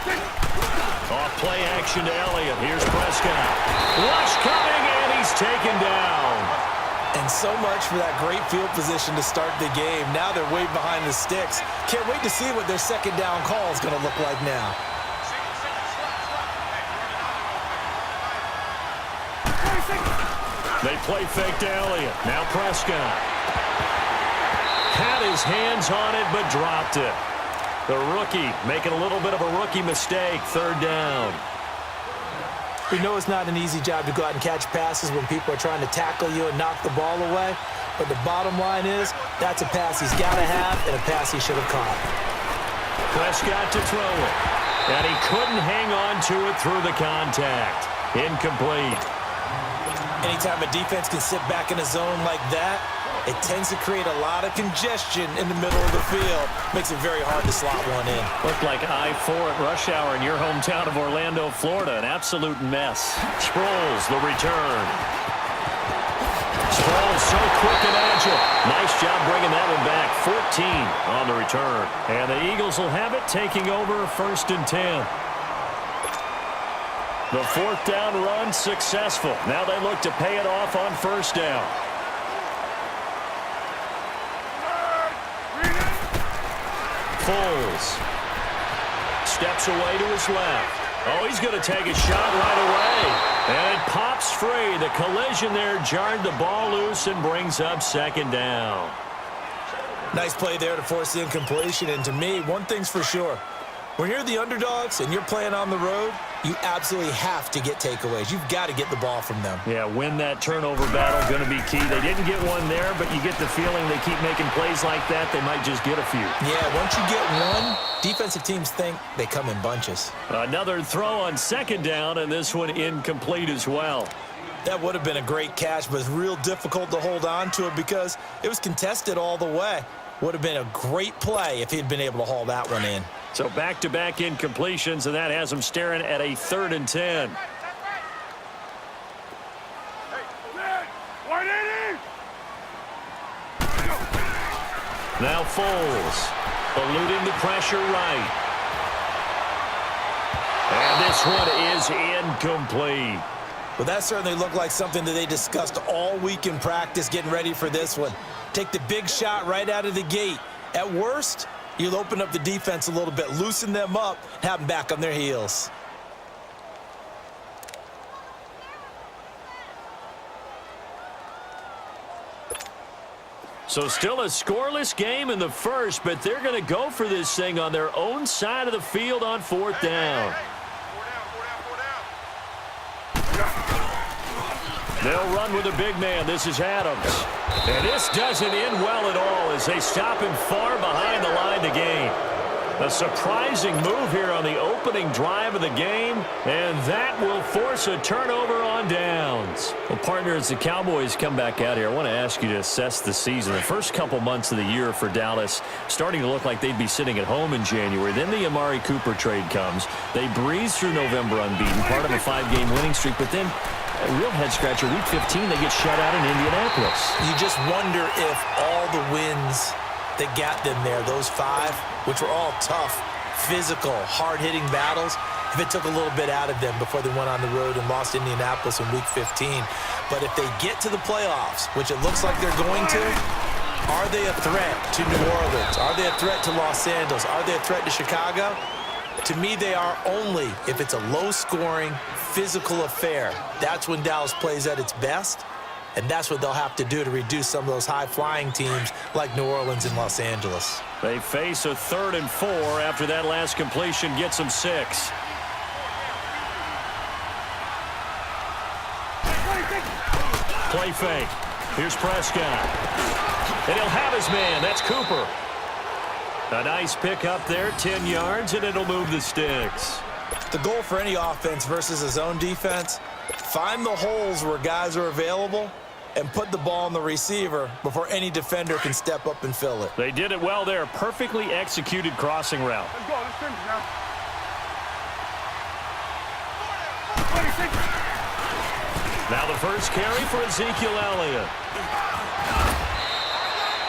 Off play action to Elliott. Here's Prescott. Rush coming, and he's taken down. And so much for that great field position to start the game. Now they're way behind the sticks. Can't wait to see what their second down call is going to look like now. They play fake to Elliott. Now Prescott. Had his hands on it, but dropped it. The rookie making a little bit of a rookie mistake. Third down. We know it's not an easy job to go out and catch passes when people are trying to tackle you and knock the ball away. But the bottom line is, that's a pass he's got to have and a pass he should have caught. Prescott to throw it. And he couldn't hang on to it through the contact. Incomplete. Anytime a defense can sit back in a zone like that, it tends to create a lot of congestion in the middle of the field. Makes it very hard to slot one in. Looked like I-4 at rush hour in your hometown of Orlando, Florida. An absolute mess. Sproles, the return. Sproles so quick and agile. Nice job bringing that one back. 14 on the return. And the Eagles will have it, taking over 1st and 10. The 4th down run successful. Now they look to pay it off on 1st down. Foles steps away to his left. Oh, he's going to take a shot right away. And it pops free. The collision there jarred the ball loose and brings up 2nd down. Nice play there to force the incompletion. And to me, one thing's for sure. When you're the underdogs and you're playing on the road, you absolutely have to get takeaways. You've got to get the ball from them. Yeah, win that turnover battle, going to be key. They didn't get one there, but you get the feeling they keep making plays like that, they might just get a few. Yeah, once you get one, defensive teams think they come in bunches. Another throw on 2nd down, and this one incomplete as well. That would have been a great catch, but it's real difficult to hold on to it because it was contested all the way. Would have been a great play if he'd been able to haul that one in. So back-to-back incompletions, and that has him staring at a 3rd and 10. Now Foles, eluding the pressure right. And this one is incomplete. Well, that certainly looked like something that they discussed all week in practice, getting ready for this one. Take the big shot right out of the gate. At worst, you'll open up the defense a little bit, loosen them up, have them back on their heels. So still a scoreless game in the first, but they're going to go for this thing on their own side of the field on 4th down. They'll run with a big man. This is Adams. And this doesn't end well at all as they stop him far behind the line to gain. A surprising move here on the opening drive of the game, and that will force a turnover on downs. Well, partner, as the Cowboys come back out here, I want to ask you to assess the season. The first couple months of the year for Dallas starting to look like they'd be sitting at home in January. Then the Amari Cooper trade comes. They breeze through November unbeaten, part of a 5-game winning streak, but then a real head-scratcher, Week 15, they get shut out in Indianapolis. You just wonder if all the wins that got them there, those 5, which were all tough, physical, hard-hitting battles, if it took a little bit out of them before they went on the road and lost Indianapolis in Week 15. But if they get to the playoffs, which it looks like they're going to, are they a threat to New Orleans? Are they a threat to Los Angeles? Are they a threat to Chicago? To me, they are only if it's a low-scoring, physical affair. That's when Dallas plays at its best, and that's what they'll have to do to reduce some of those high-flying teams like New Orleans and Los Angeles. They face a 3rd and 4 after that last completion gets them 6. Play fake. Here's Prescott. And he'll have his man. That's Cooper. A nice pick up there, 10 yards, and it'll move the sticks. The goal for any offense versus a zone defense, find the holes where guys are available and put the ball on the receiver before any defender can step up and fill it. They did it well there. Perfectly executed crossing route. Let's go. Let's finish now. Now the first carry for Ezekiel Elliott.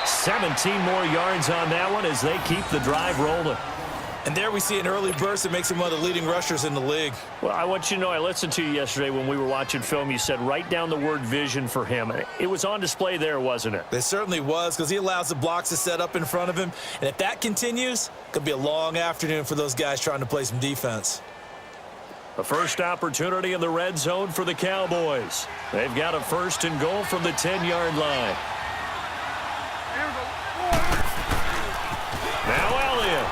17 more yards on that one as they keep the drive rolling. And there we see an early burst that makes him one of the leading rushers in the league. Well, I want you to know, I listened to you yesterday when we were watching film. You said write down the word vision for him. It was on display there, wasn't it? It certainly was, because he allows the blocks to set up in front of him. And if that continues, it could be a long afternoon for those guys trying to play some defense. The first opportunity in the red zone for the Cowboys. They've got a 1st and goal from the 10-yard line. Now Elliott.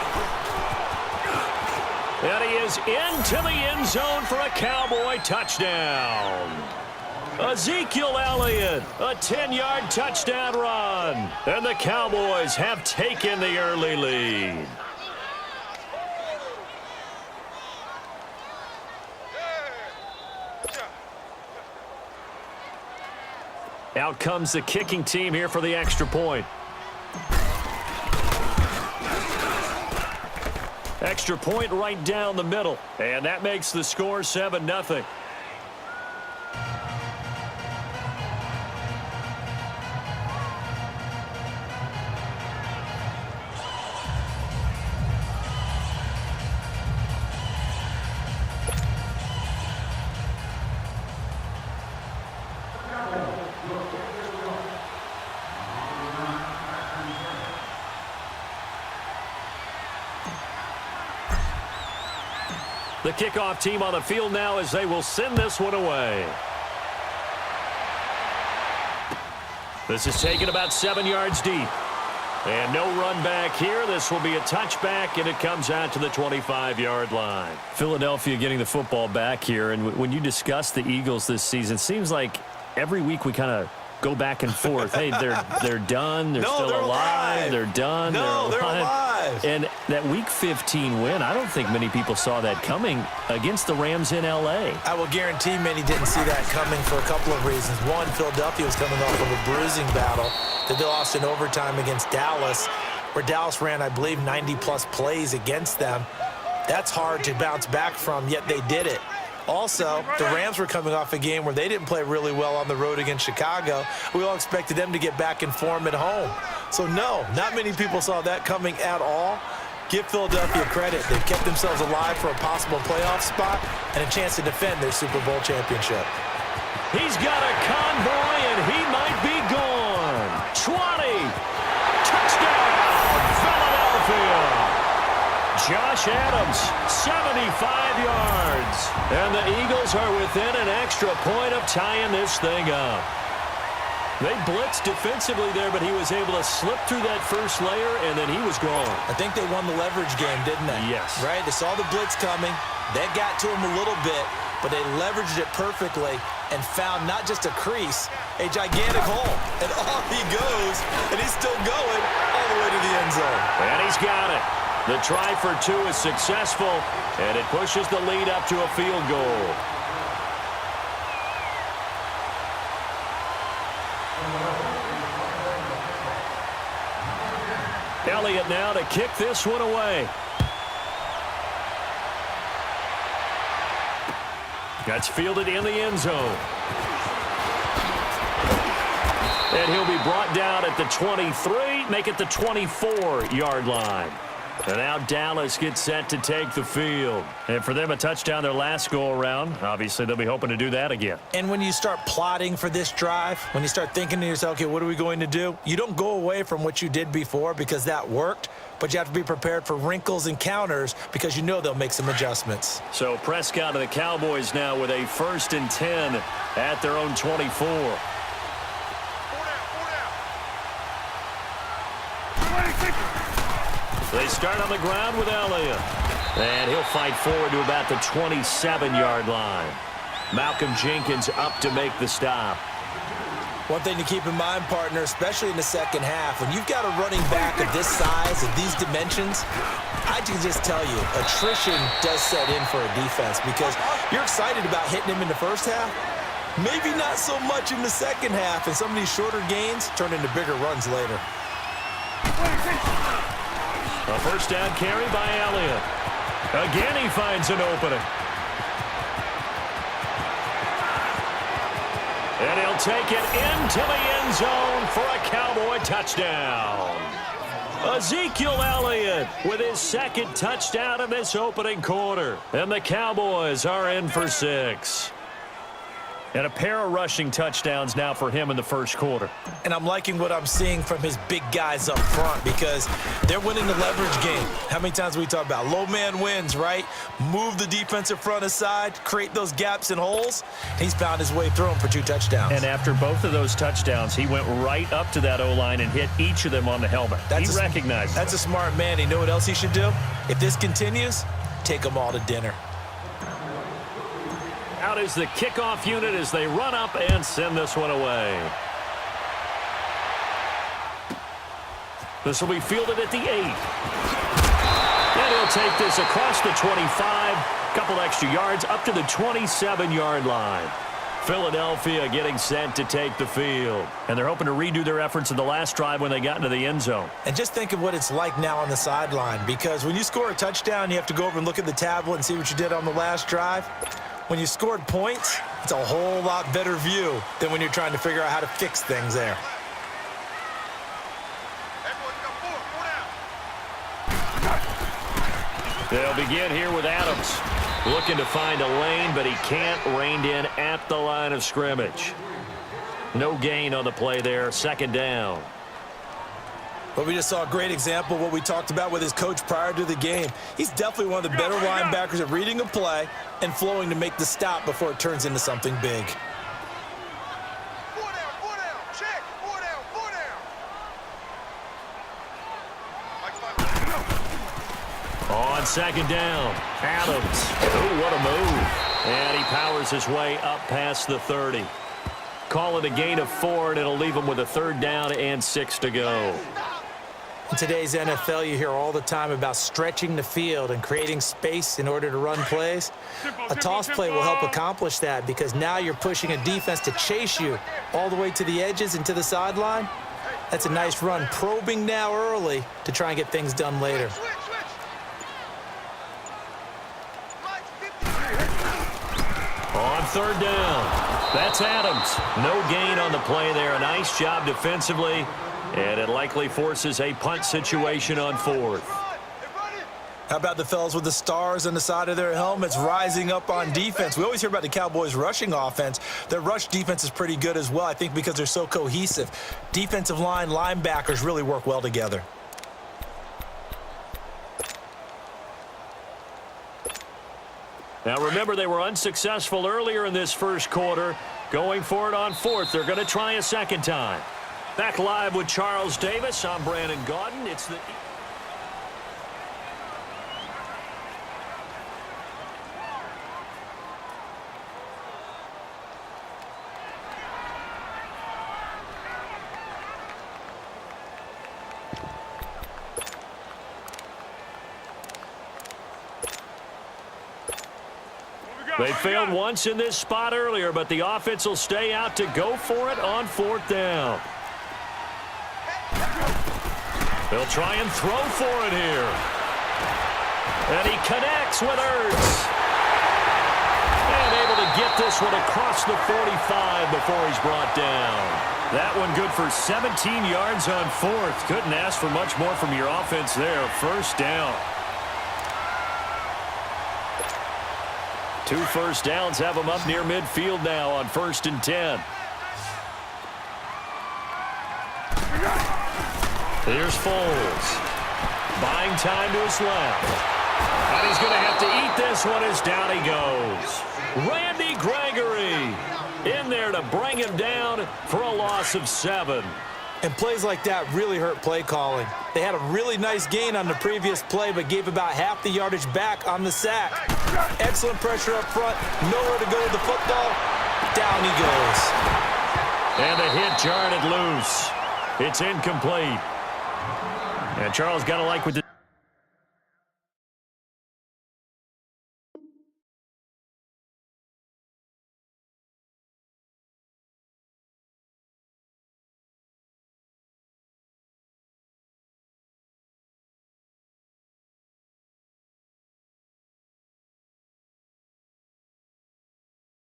And he is into the end zone for a Cowboy touchdown. Ezekiel Elliott, a 10-yard touchdown run. And the Cowboys have taken the early lead. Out comes the kicking team here for the extra point. Extra point right down the middle. And that makes the score 7-0. The kickoff team on the field now as they will send this one away. This is taken about 7 yards deep. And no run back here. This will be a touchback, and it comes out to the 25-yard line. Philadelphia getting the football back here. And when you discuss the Eagles this season, it seems like every week we kind of go back and forth. Hey, they're done. They're still they're alive. alive. They're done. No, they're alive. And that Week 15 win, I don't think many people saw that coming against the Rams in L.A. I will guarantee many didn't see that coming for a couple of reasons. One, Philadelphia was coming off of a bruising battle that they lost in overtime against Dallas, where Dallas ran, I believe, 90-plus plays against them. That's hard to bounce back from, yet they did it. Also, the Rams were coming off a game where they didn't play really well on the road against Chicago. We all expected them to get back in form at home. So, no, not many people saw that coming at all. Give Philadelphia credit. They've kept themselves alive for a possible playoff spot and a chance to defend their Super Bowl championship. He's got a convoy, and he might be gone. 20. Touchdown, Philadelphia. Josh Adams, 75 yards. And the Eagles are within an extra point of tying this thing up. They blitzed defensively there, but he was able to slip through that first layer, and then he was gone. I think they won the leverage game, didn't they? Yes. Right? They saw the blitz coming. That got to him a little bit, but they leveraged it perfectly and found not just a crease, a gigantic hole. And off he goes, and he's still going all the way to the end zone. And he's got it. The try for two is successful, and it pushes the lead up to a field goal. Elliott now to kick this one away. That's fielded in the end zone. And he'll be brought down at the 23, make it the 24-yard line. And now Dallas gets set to take the field. And for them, a touchdown their last go-around. Obviously, they'll be hoping to do that again. And when you start plotting for this drive, when you start thinking to yourself, okay, what are we going to do? You don't go away from what you did before because that worked, but you have to be prepared for wrinkles and counters because you know they'll make some adjustments. So Prescott and the Cowboys now with a 1st and 10 at their own 24. They start on the ground with Elliott. And he'll fight forward to about the 27-yard line. Malcolm Jenkins up to make the stop. One thing to keep in mind, partner, especially in the second half, when you've got a running back of this size, of these dimensions, I can just tell you, attrition does set in for a defense because you're excited about hitting him in the first half. Maybe not so much in the second half, and some of these shorter gains turn into bigger runs later. A first down carry by Elliott. Again, he finds an opening. And he'll take it into the end zone for a Cowboy touchdown. Ezekiel Elliott with his second touchdown in this opening quarter. And the Cowboys are in for 6. And a pair of rushing touchdowns now for him in the first quarter. And I'm liking what I'm seeing from his big guys up front because they're winning the leverage game. How many times we talk about low man wins, right? Move the defensive front aside, create those gaps and holes. He's found his way through them for 2 touchdowns. And after both of those touchdowns, he went right up to that O-line and hit each of them on the helmet. He recognized it. That's a smart man. You know what else he should do? If this continues, take them all to dinner. Out is the kickoff unit as they run up and send this one away. This will be fielded at the 8. And he'll take this across the 25. Couple extra yards up to the 27-yard line. Philadelphia getting set to take the field. And they're hoping to redo their efforts in the last drive when they got into the end zone. And just think of what it's like now on the sideline, because when you score a touchdown, you have to go over and look at the tablet and see what you did on the last drive. When you scored points, it's a whole lot better view than when you're trying to figure out how to fix things there. They'll begin here with Adams. Looking to find a lane, but he can't. Reined in at the line of scrimmage. No gain on the play there. Second down. But we just saw a great example of what we talked about with his coach prior to the game. He's definitely one of the better linebackers at reading a play and flowing to make the stop before it turns into something big. On second down, Adams. Oh, what a move. And he powers his way up past the 30. Call it a gain of 4, and it'll leave him with a 3rd down and 6 to go. In today's NFL, you hear all the time about stretching the field and creating space in order to run plays. A toss play will help accomplish that because now you're pushing a defense to chase you all the way to the edges and to the sideline. That's a nice run, probing now early to try and get things done later. On 3rd down, that's Adams. No gain on the play there. A nice job defensively. And it likely forces a punt situation on 4th. How about the fellas with the stars on the side of their helmets rising up on defense? We always hear about the Cowboys' rushing offense. Their rush defense is pretty good as well, I think, because they're so cohesive. Defensive line, linebackers really work well together. Now, remember, they were unsuccessful earlier in this first quarter. Going for it on 4th. They're going to try a second time. Back live with Charles Davis. I'm Brandon Gaudin. It's the... They failed once in this spot earlier, but the offense will stay out to go for it on 4th down. They'll try and throw for it here. And he connects with Ertz. And able to get this one across the 45 before he's brought down. That one good for 17 yards on 4th. Couldn't ask for much more from your offense there. 1st down. 2 first downs have them up near midfield now on 1st and 10. Here's Foles. Buying time to his left. And he's going to have to eat this one as down he goes. Randy Gregory in there to bring him down for a loss of 7. And plays like that really hurt play calling. They had a really nice gain on the previous play, but gave about half the yardage back on the sack. Excellent pressure up front. Nowhere to go with the football. Down he goes. And the hit jarred it loose. It's incomplete. And Charles got to like with the...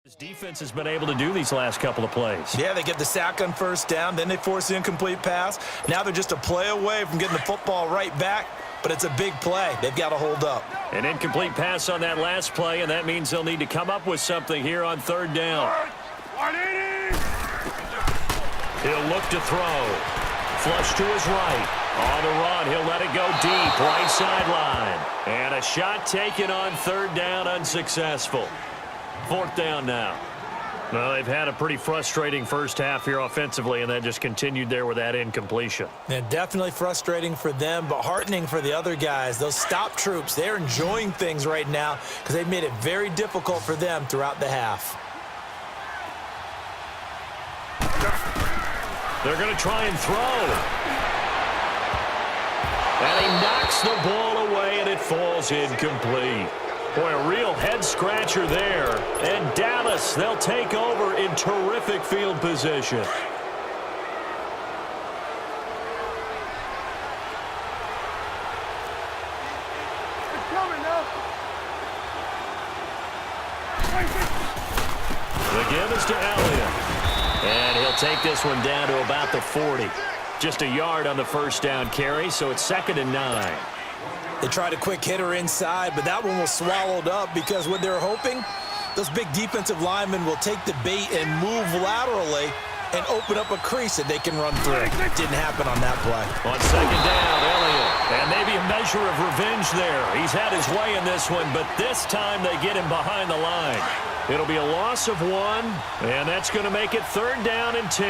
His defense has been able to do these last couple of plays. Yeah, they get the sack on first down, then they force the incomplete pass. Now they're just a play away from getting the football right back, but it's a big play. They've got to hold up. An incomplete pass on that last play, and that means they'll need to come up with something here on third down. He'll look to throw. Flush to his right. On the run, he'll let it go deep, right sideline. And a shot taken on third down, unsuccessful. Fourth down now. Well, they've had a pretty frustrating first half here offensively, and that just continued there with that incompletion. And definitely frustrating for them, but heartening for the other guys. Those stop troops, they're enjoying things right now because they've made it very difficult for them throughout the half. They're going to try and throw. And he knocks the ball away, and it falls incomplete. Boy, a real head-scratcher there. And Dallas, they'll take over in terrific field position. The give is to Elliott. And he'll take this one down to about the 40. Just a yard on the first down carry, so it's 2nd and 9. They tried a quick hitter inside, but that one was swallowed up because what they're hoping, those big defensive linemen will take the bait and move laterally and open up a crease that they can run through. Didn't happen on that play. On 2nd down, Elliott. And maybe a measure of revenge there. He's had his way in this one, but this time they get him behind the line. It'll be a loss of 1, and that's going to make it 3rd down and 10.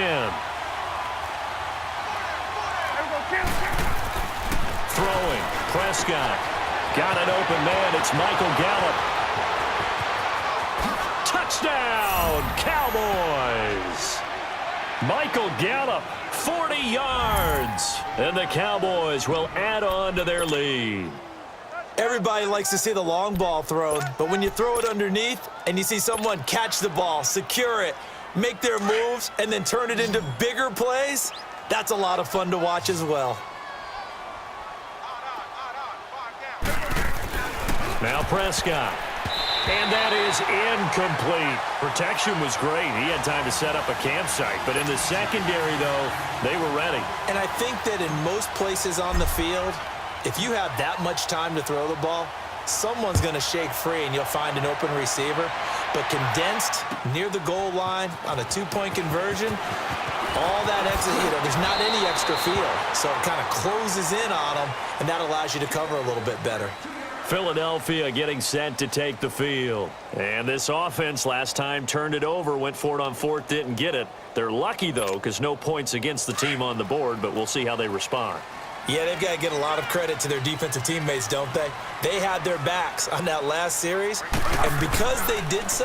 Throwing. Prescott. Got an open man. It's Michael Gallup. Touchdown, Cowboys. Michael Gallup, 40 yards. And the Cowboys will add on to their lead. Everybody likes to see the long ball thrown, but when you throw it underneath and you see someone catch the ball, secure it, make their moves, and then turn it into bigger plays, that's a lot of fun to watch as well. Now Prescott. And that is incomplete. Protection was great. He had time to set up a campsite. But in the secondary, though, they were ready. And I think that in most places on the field, if you have that much time to throw the ball, someone's going to shake free and you'll find an open receiver. But condensed near the goal line on a two-point conversion, all that extra, there's not any extra field. So it kind of closes in on them, and that allows you to cover a little bit better. Philadelphia getting set to take the field. And this offense last time turned it over, went for it on 4th, didn't get it. They're lucky, though, because no points against the team on the board, but we'll see how they respond. Yeah, they've got to get a lot of credit to their defensive teammates, don't they? They had their backs on that last series, and because they did so,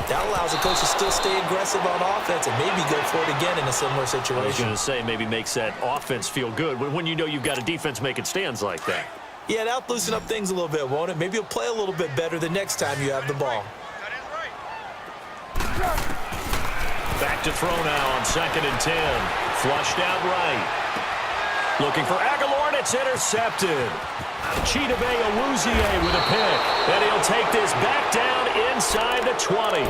that allows the coach to still stay aggressive on offense and maybe go for it again in a similar situation. I was going to say, maybe makes that offense feel good when you know you've got a defense making stands like that. Yeah, that'll loosen up things a little bit, won't it? Maybe you'll play a little bit better the next time you have the ball. Back to throw now on 2nd and 10. Flushed out right. Looking for Aguilar, and it's intercepted. Chidobe Awuzie with a pick. And he'll take this back down inside the 20.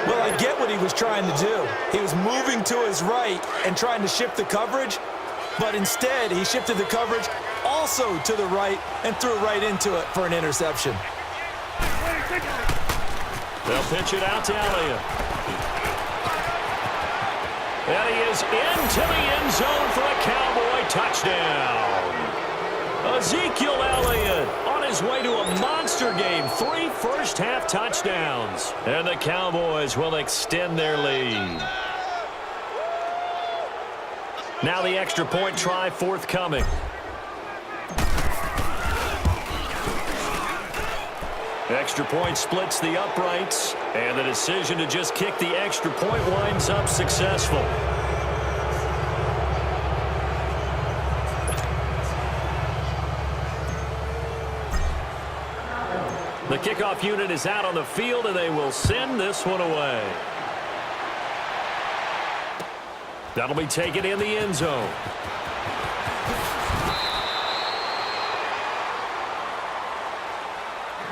Well, I get what he was trying to do. He was moving to his right and trying to shift the coverage, but instead he shifted the coverage also to the right and threw right into it for an interception. They'll pitch it out to Elliott. And he is into the end zone for a Cowboy touchdown. Ezekiel Elliott on his way to a monster game. 3 first-half touchdowns. And the Cowboys will extend their lead. Now the extra point try forthcoming. Extra point splits the uprights, and the decision to just kick the extra point winds up successful. The kickoff unit is out on the field, and they will send this one away. That'll be taken in the end zone.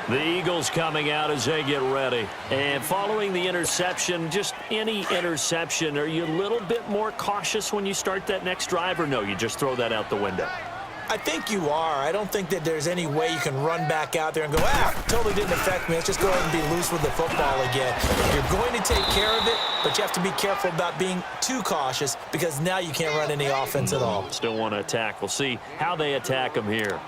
The Eagles coming out as they get ready. And following the interception, just any interception, are you a little bit more cautious when you start that next drive, or no, you just throw that out the window? I think you are. I don't think that there's any way you can run back out there and go, totally didn't affect me. Let's just go ahead and be loose with the football again. You're going to take care of it, but you have to be careful about being too cautious because now you can't run any offense at all. Still want to attack. We'll see how they attack them here.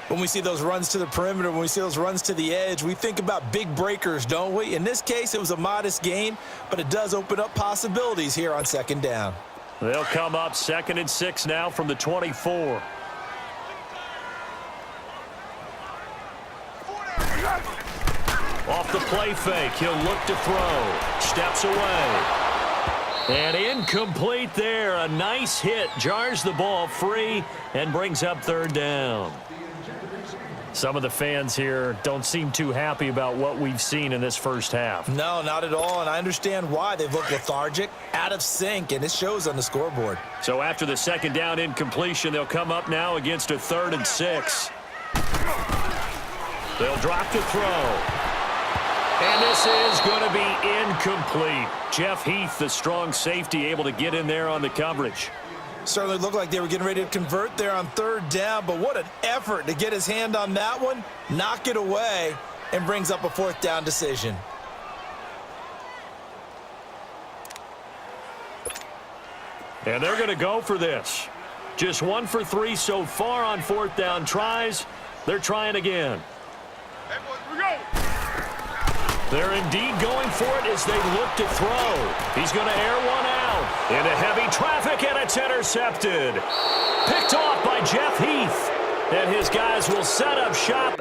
When we see those runs to the perimeter, when we see those runs to the edge, we think about big breakers, don't we? In this case, it was a modest gain, but it does open up possibilities here on second down. They'll come up 2nd and 6 now from the 24. Off the play fake, he'll look to throw. Steps away. And incomplete there. A nice hit. Jars the ball free and brings up 3rd down. Some of the fans here don't seem too happy about what we've seen in this first half. No, not at all, and I understand why. They've looked lethargic, out of sync, and it shows on the scoreboard. So after the 2nd down incompletion, they'll come up now against a 3rd and 6. They'll drop to throw. And this is going to be incomplete. Jeff Heath, the strong safety, able to get in there on the coverage. Certainly looked like they were getting ready to convert there on 3rd down, but what an effort to get his hand on that one, knock it away, and brings up a 4th down decision. And they're going to go for this. Just 1 for 3 so far on 4th down tries. They're trying again. Hey, boys, we go. They're indeed going for it as they look to throw. He's going to air one out into heavy traffic, and it's intercepted. Picked off by Jeff Heath. And his guys will set up shop.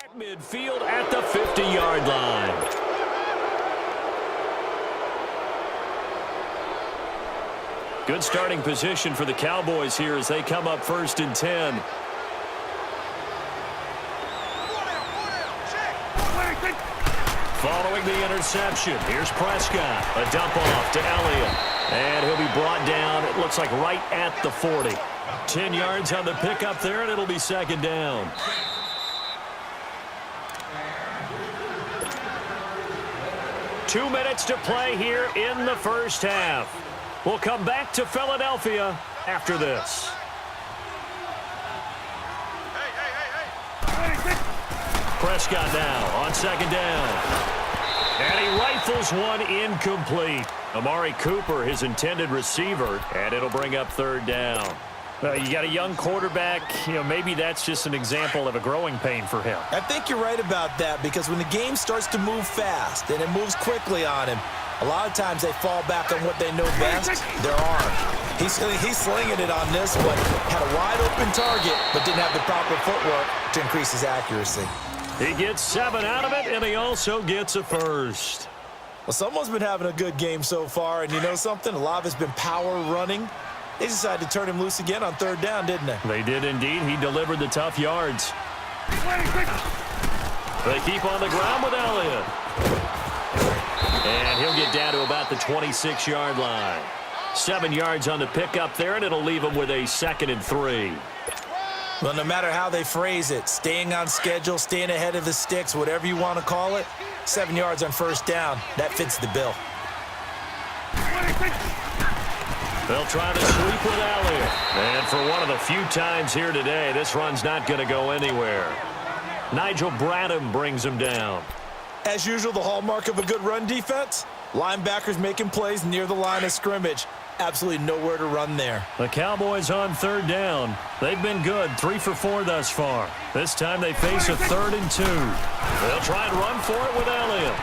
At midfield at the 50-yard line. Good starting position for the Cowboys here as they come up 1st and 10. Following the interception, here's Prescott. A dump off to Elliott. And he'll be brought down, it looks like right at the 40. 10 yards on the pickup there, and it'll be 2nd down. Two minutes to play here in the first half. We'll come back to Philadelphia after this. Prescott now on 2nd down. And he rifles one incomplete. Amari Cooper, his intended receiver, and it'll bring up 3rd down. You got a young quarterback, maybe that's just an example of a growing pain for him. I think you're right about that because when the game starts to move fast and it moves quickly on him, a lot of times they fall back on what they know best, their arm. He's slinging it on this one. Had a wide-open target, but didn't have the proper footwork to increase his accuracy. He gets 7 out of it, and he also gets a first. Well, someone's been having a good game so far, and you know something? A lot of it's been power running. They decided to turn him loose again on 3rd down, didn't they? They did indeed. He delivered the tough yards. They keep on the ground with Elliott. And he'll get down to about the 26-yard line. 7 yards on the pickup there, and it'll leave him with a 2nd and 3. Well, no matter how they phrase it, staying on schedule, staying ahead of the sticks, whatever you want to call it, 7 yards on 1st down, that fits the bill. They'll try to sweep with Elliott. And for one of the few times here today, this run's not going to go anywhere. Nigel Bradham brings him down. As usual, the hallmark of a good run defense, linebackers making plays near the line of scrimmage. Absolutely nowhere to run there. The Cowboys on 3rd down. They've been good, 3 for 4 thus far. This time they face a 3rd and 2. They'll try and run for it with Elliott.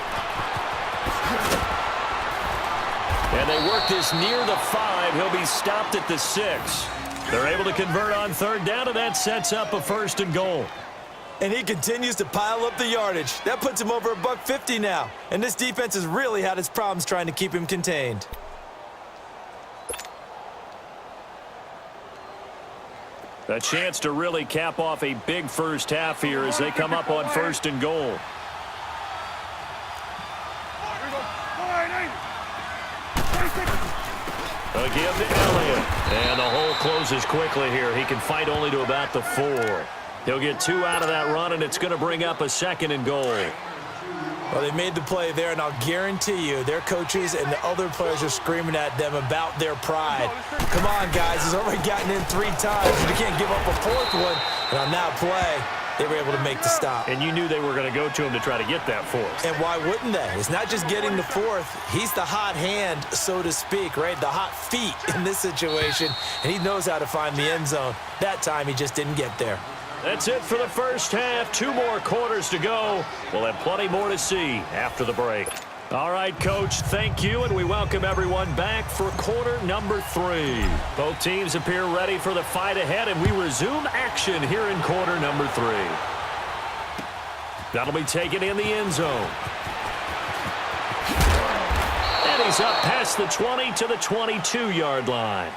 And they work this near the 5. He'll be stopped at the 6. They're able to convert on 3rd down, and that sets up a 1st and goal. And he continues to pile up the yardage. That puts him over $150 now. And this defense has really had its problems trying to keep him contained. A chance to really cap off a big first half here as they come up on 1st and goal. A give to Elliott. And the hole closes quickly here. He can fight only to about the 4. He'll get 2 out of that run, and it's going to bring up a 2nd and goal. Well, they made the play there, and I'll guarantee you their coaches and the other players are screaming at them about their pride. Come on, guys. He's already gotten in 3 times. You can't give up a 4th one. And on that play, they were able to make the stop. And you knew they were going to go to him to try to get that 4th. And why wouldn't they? It's not just getting the 4th. He's the hot hand, so to speak, right? The hot feet in this situation. And he knows how to find the end zone. That time, he just didn't get there. That's it for the first half. 2 more quarters to go. We'll have plenty more to see after the break. All right, Coach, thank you, and we welcome everyone back for quarter number 3. Both teams appear ready for the fight ahead, and we resume action here in quarter number 3. That'll be taken in the end zone. And he's up past the 20 to the 22-yard line.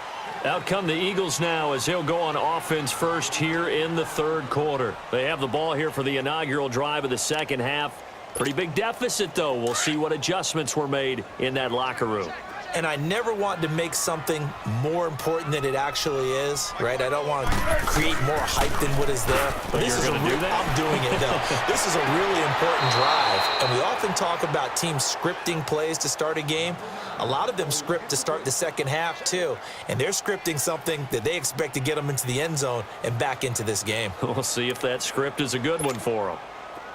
Out come the Eagles now as they'll go on offense first here in the 3rd quarter. They have the ball here for the inaugural drive of the 2nd half. Pretty big deficit, though. We'll see what adjustments were made in that locker room. And I never want to make something more important than it actually is, right? I don't want to create more hype than what is there. But you're going to do that? I'm doing it, though. This is a really important drive, and we often talk about teams scripting plays to start a game. A lot of them script to start the 2nd half, too, and they're scripting something that they expect to get them into the end zone and back into this game. We'll see if that script is a good one for them.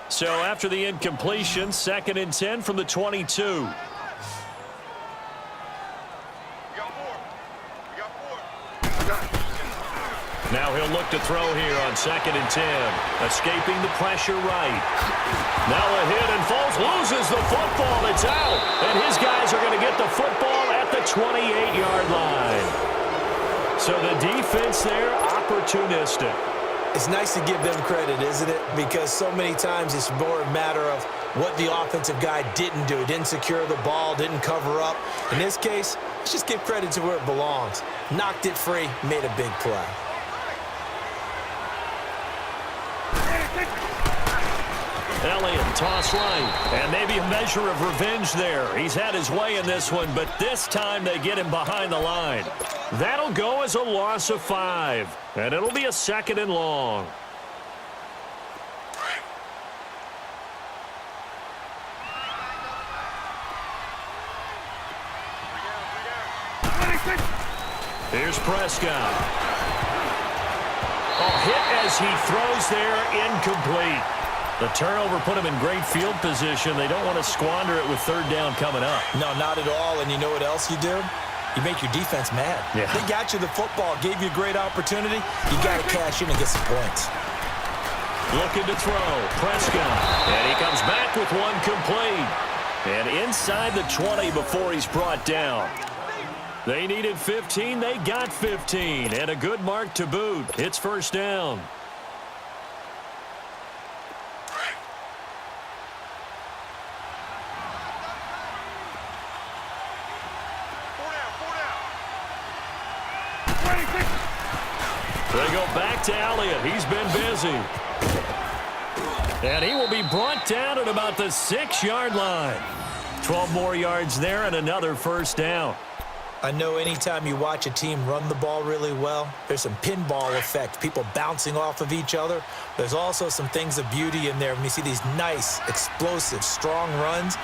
So after the incompletion, 2nd and 10 from the 22. Now he'll look to throw here on 2nd and 10. Escaping the pressure right. Now a hit, and Foles loses the football. It's out. And his guys are going to get the football at the 28-yard line. So the defense there, opportunistic. It's nice to give them credit, isn't it? Because so many times it's more a matter of what the offensive guy didn't do. Didn't secure the ball, didn't cover up. In this case, let's just give credit to where it belongs. Knocked it free, made a big play. Elliott, toss right, and maybe a measure of revenge there. He's had his way in this one, but this time they get him behind the line. That'll go as a loss of 5, and it'll be a 2nd and long. Here's Prescott. Hit as he throws there, incomplete. The turnover put him in great field position. They don't want to squander it with 3rd down coming up. No, not at all. And you know what else you do? You make your defense mad. Yeah. They got you the football, gave you a great opportunity. You got to cash in and get some points. Looking to throw. Prescott. And he comes back with one complete. And inside the 20 before he's brought down. They needed 15. They got 15. And a good mark to boot. It's 1st down. They go back to Elliott. He's been busy. And he will be brought down at about the 6-yard line. 12 more yards there and another 1st down. I know anytime you watch a team run the ball really well, there's some pinball effect, people bouncing off of each other. There's also some things of beauty in there when you see these nice, explosive, strong runs.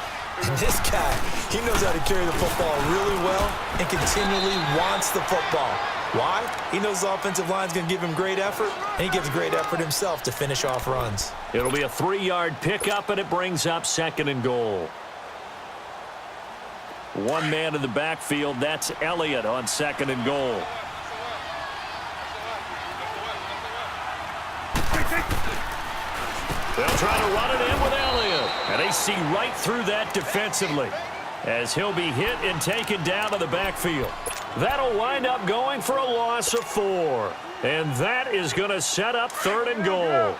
And this guy, he knows how to carry the football really well and continually wants the football. Why? He knows the offensive line's going to give him great effort, and he gives great effort himself to finish off runs. It'll be a 3-yard pickup, and it brings up 2nd and goal. One man in the backfield. That's Elliott on 2nd and goal. They'll try to run it in with Elliott. And they see right through that defensively as he'll be hit and taken down to the backfield. That'll wind up going for a loss of 4. And that is going to set up 3rd and goal.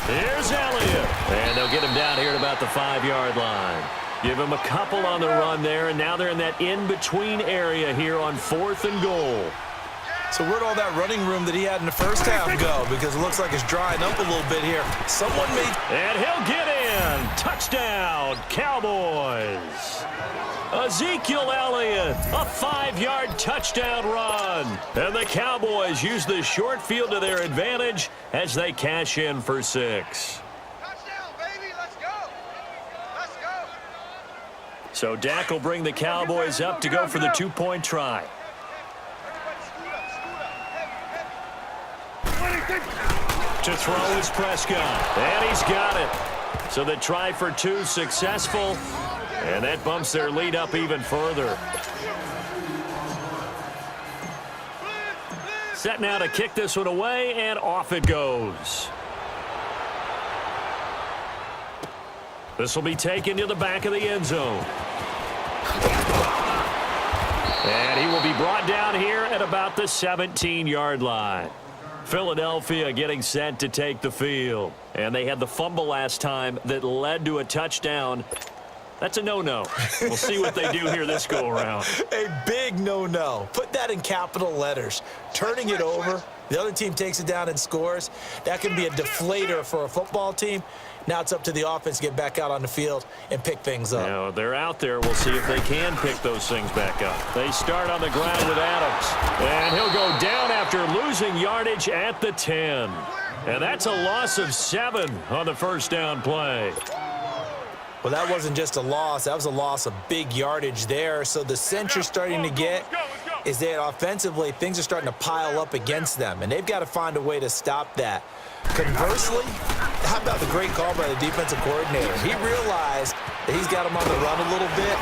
Here's Elliott. And they'll get him down here at about the 5-yard line. Give him a couple on the run there, and now they're in that in-between area here on 4th and goal. So where'd all that running room that he had in the first half go? Because it looks like it's drying up a little bit here. Someone made... And he'll get in. Touchdown, Cowboys. Ezekiel Elliott, a 5-yard touchdown run. And the Cowboys use the short field to their advantage as they cash in for 6. Touchdown, baby. Let's go. Let's go. So Dak will bring the Cowboys up to go for the 2-point try. To throw is Prescott. And he's got it. So the try for 2 successful. And that bumps their lead up even further. Set now to kick this one away, and off it goes. This will be taken to the back of the end zone. And he will be brought down here at about the 17-yard line. Philadelphia getting set to take the field. And they had the fumble last time that led to a touchdown. That's a no-no. We'll see what they do here this go-around. A big no-no. Put that in capital letters. Turning it over, the other team takes it down and scores. That can be a deflator for a football team. Now it's up to the offense to get back out on the field and pick things up. Now, they're out there. We'll see if they can pick those things back up. They start on the ground with Adams. And he'll go down after losing yardage at the 10. And that's a loss of 7 on the first down play. Well, that wasn't just a loss. That was a loss of big yardage there. So the sense you're starting to get is that offensively things are starting to pile up against them, and they've got to find a way to stop that. Conversely, how about the great call by the defensive coordinator? He realized that he's got him on the run a little bit.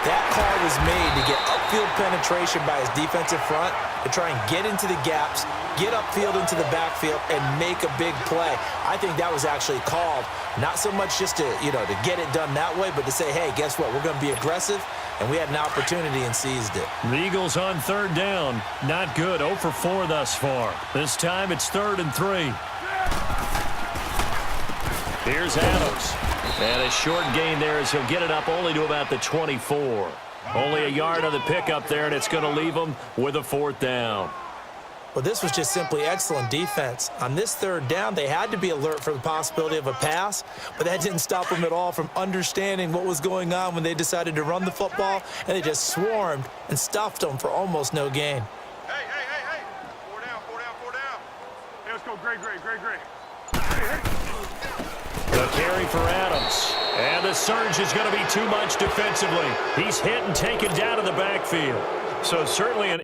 That call was made to get upfield penetration by his defensive front to try and get into the gaps, get upfield into the backfield, and make a big play. I think that was actually called, not so much just to, to get it done that way, but to say, hey, guess what? We're going to be aggressive, and we had an opportunity and seized it. The Eagles on third down. Not good. 0 for 4 thus far. This time it's 3rd and 3. Here's Adams. And a short gain there as he'll get it up only to about the 24. Only a yard on the pickup there, and it's going to leave him with a 4th down. Well, this was just simply excellent defense. On this 3rd down, they had to be alert for the possibility of a pass, but that didn't stop them at all from understanding what was going on when they decided to run the football, and they just swarmed and stuffed them for almost no gain. Hey. 4 down. Hey, let's go. Great. The carry for Adams. And the surge is going to be too much defensively. He's hit and taken down in the backfield. So certainly an